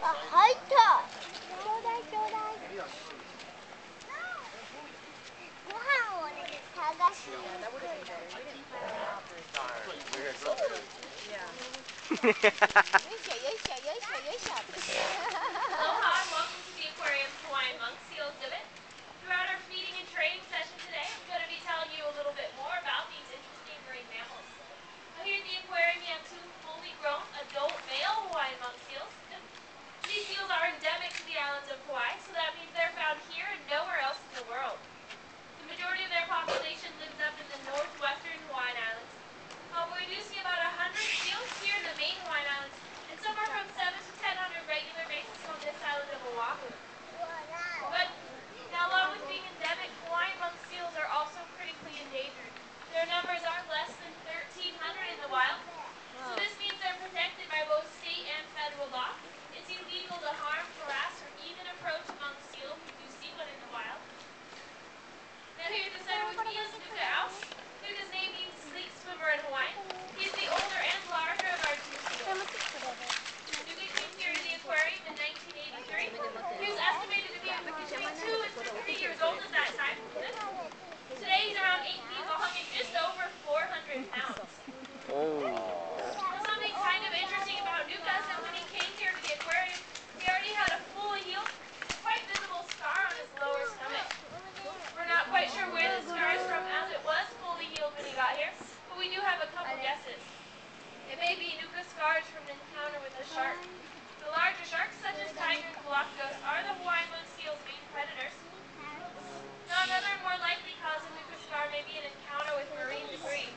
入った。ちょうだいちょうだい。ご飯をね、探しに行く。よいしょよいしょよいしょ。Aloha and welcome to the Aquarium's Hawaiian Monk Seal exhibit. Throughout our feeding and training session today, I'm going to be telling you a little bit more about these interesting marine mammals. Now here at the aquarium, we have two fully grown adult male Hawaiian monk seals. These seals are endemic to the islands of Hawaii, so that means they're found here and nowhere else in the world. The majority of their population lives up in the northwestern Hawaiian Islands. However, we do see about 100 seals here in the main Hawaiian Islands, and some are from 700 to 10 on a regular basis on this island of Oahu. But now, along with being endemic, Hawaiian monk seals are also critically endangered. Their numbers are less than 1,300 in the wild, so this means they're protected by both state and federal law. It's illegal to harm, harass, or even approach a monk seal if you do see one in the wild. Now here at the center with me is Nuka Aus. Nuka's name means sleek swimmer in Hawaiian. He's the older and larger of our two seals. Nuka came here to the aquarium in 1983. He was estimated to be between 2 and 3 years old at that time. Today he's around 8 feet long and just over 400 pounds. Now something kind of interesting about Nuka is that when he came here to the aquarium, he already had a fully healed, quite visible scar on his lower stomach. We're not quite sure where the scar is from, as it was fully healed when he got here, but we do have a couple guesses. It may be Nuka's scars from an encounter with a shark. The larger sharks, such as tiger and galapagos, are the Hawaiian monk seal's main predators. Now another and more likely cause of Nuka's scar may be an encounter with marine debris.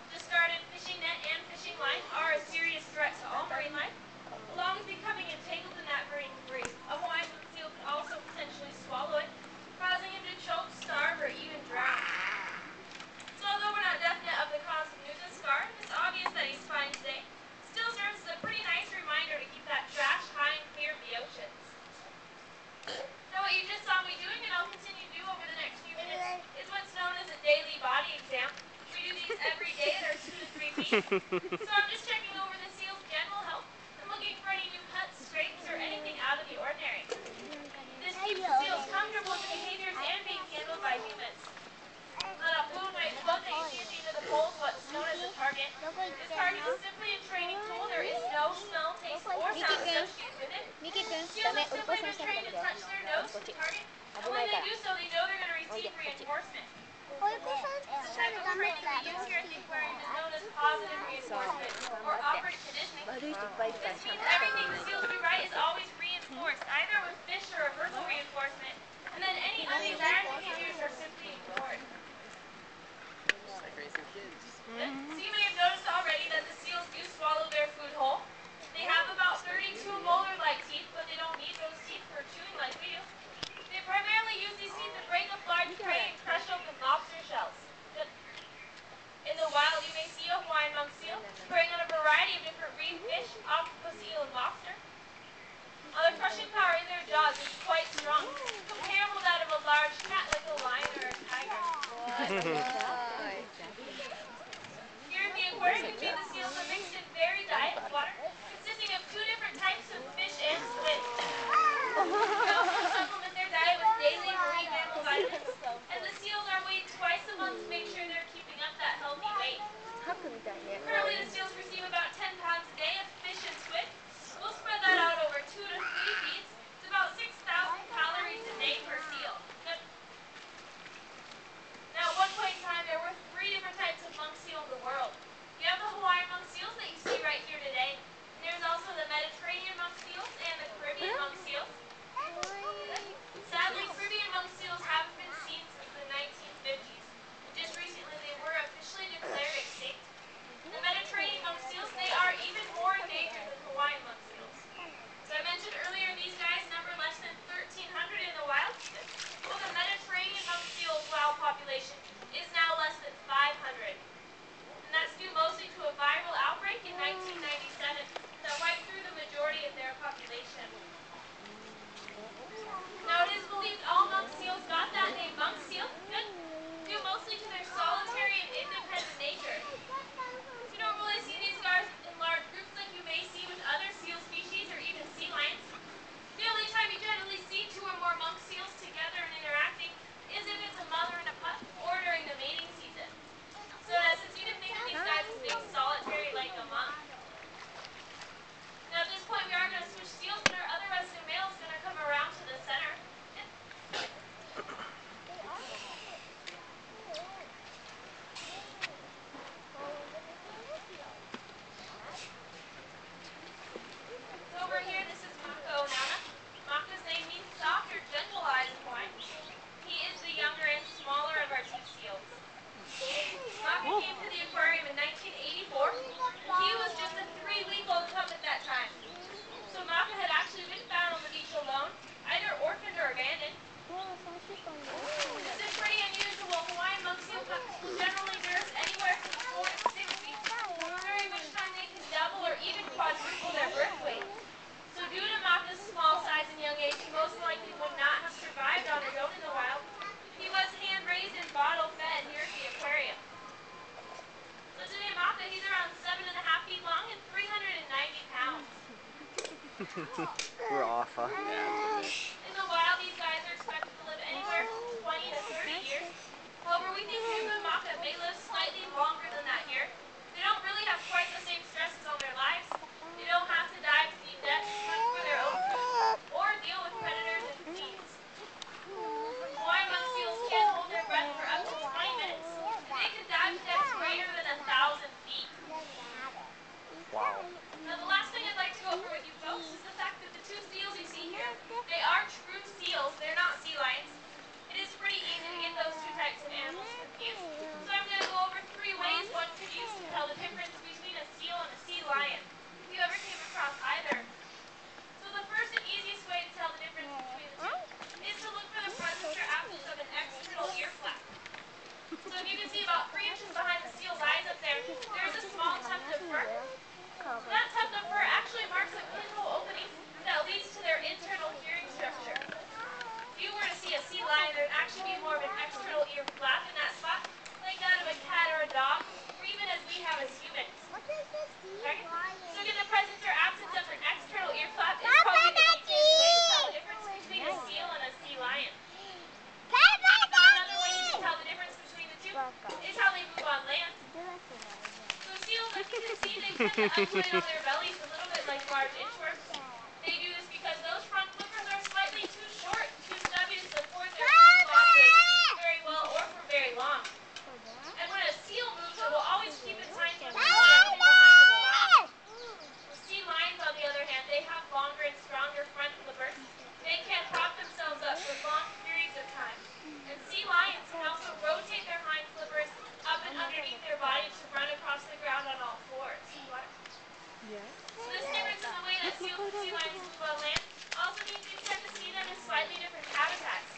Discarded fishing net and fishing line are a serious threat to all marine life. Along with becoming entangled in that marine debris, a Hawaiian monk seal could also potentially swallow it, causing him to choke, starve, or even drown. So although we're not definite of the cause of Nuka's scar, it's obvious that he's fine today. Still serves as a pretty nice reminder to keep that trash high and clear of the oceans. Now what you just saw me doing, and I'll continue to do over the next few minutes, is what's known as a daily body exam. We do these every day at our 2 to 3 feet. So I'm just checking over the seal's general health and looking for any new cuts, scrapes, or anything out of the ordinary. This keeps the seals comfortable with the behaviors and being handled by humans. That blue and white plug that you see at the end of the pole is what's known as a target. This target is simply a training tool. There is no smell, taste, or sound associated with it. Seals have simply been trained to touch their nose to the target, and when they do so, they know they're going to receive reinforcement. The type of training we use here at the aquarium is known as positive reinforcement, or operant conditioning. This means everything the seals do right is always reinforced, either with fish or a verbal reinforcement, and then any undesired behaviors are simply ignored. So you may have noticed already that the seals do swallow their food whole. They have about 32 molar-like teeth, but they don't need those teeth for chewing like we do. They primarily use these teeth to break up large prey and crush open lobster shells. In the wild, you may see a Hawaiian monk seal preying on a variety of different reef fish, octopus, eel, and lobster. The crushing power in their jaws is quite strong, comparable to that of a large cat like a lion or a tiger. Here in the aquarium, we feed the seals a mixed and varied diet of water, consisting of 2 different types of fish and squid. We also supplement their diet with daily marine mammal vitamins, and the seals are weighed twice a month to make sure they're keeping up that healthy weight. Currently, the seals receive about 10 pounds a day of fish and squid. We'll spread that out over 2 to 3 feeds. It's about 6,000 calories a day per seal. Now, at one point in time, We're off, huh? In the wild, these guys are expected to live anywhere from 20 to 30 years. However, we think human maka may live slightly longer than that here. They don't really have quite the same stresses on their lives. They don't have to dive to deep depths to hunt for their own food or deal with predators and disease. Hawaiian monk seals can hold their breath for up to 20 minutes, and they can dive to depths greater than 1,000 feet. Wow. Now, the last thing I'd like to go over with you folks is the fact that the two seals you see here, they are true seals. They're not sea lions. It is pretty easy to get those two types of animals confused. So I'm going to go over 3 ways one could use to tell the difference between a seal and a sea lion, if you ever came across either. So the first and easiest way to tell the difference between the two is to look for the presence or absence of an external ear flap. So if you can see about 3 inches behind the seal's eyes up there, there's a small tuft of fur. That tuft of fur actually marks a pinhole opening that leads to their internal hearing structure. If you were to see a sea lion, there would actually be more of an external ear flap in that spot, like that of a cat or a dog, or even as we have as humans. Okay? So again, the presence or absence of an external ear flap is probably the easiest way to tell the difference between a seal and a sea lion. Another way you can tell the difference between the two is how they move on land. So seals, as you can see, they tend to undulate on their bellies a little bit like large inchworms. They do this because those front flippers are slightly too short and too stubby to support their body very well or for very long. And when a seal moves, it will always keep its hind flippers directly behind its back. Sea lions, on the other hand, they have longer and stronger front flippers. They can prop themselves up for long periods of time. And sea lions can also rotate their hind flippers up and underneath their body to run across the ground on all fours. So this difference in the way that seals and sea lions move on land also means you tend to see them in slightly different habitats.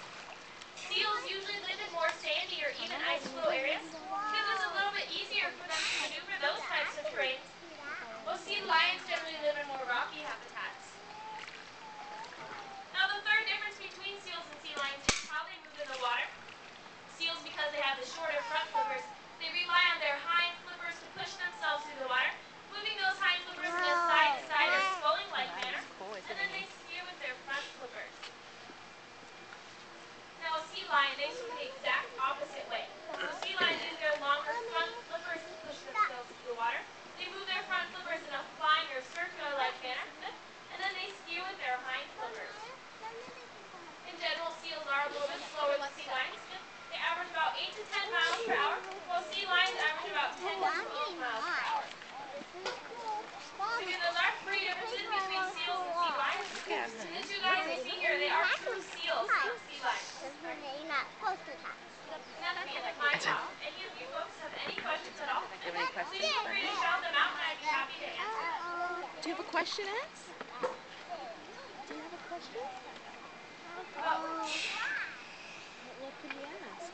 Seals usually live in more sandy or even ice flow areas because it's a little bit easier for them to maneuver those types of terrains, while sea lions generally live in more rocky habitats. Now the third difference between seals and sea lions is how they move in the water. Seals, because they have the shorter front flippers, they rely on their hind flippers to push themselves through the water, moving those hind flippers in a side-to-side or sculling-like manner, and then they steer with their front flippers. Now a sea lion, they swim the exact opposite way. So sea lions use their longer front flippers to push themselves through the water. They move their front flippers in a flying or circular-like manner, and then they steer with their hind flippers. In general, seals are a little bit slower than sea lions. They average about 8 to 10 miles per hour, while sea lions average about 10 to 12 miles per hour. So again, those are 3 differences between seals and sea lions. And the 2 guys you see here, they are true seals, not sea lions. You're not supposed to talk. And that's the end of my talk. Any of you folks have any questions at all? Please feel free to shout them out and I'd be happy to answer them. Do you have a question, X? Do you have a question? About What could we ask?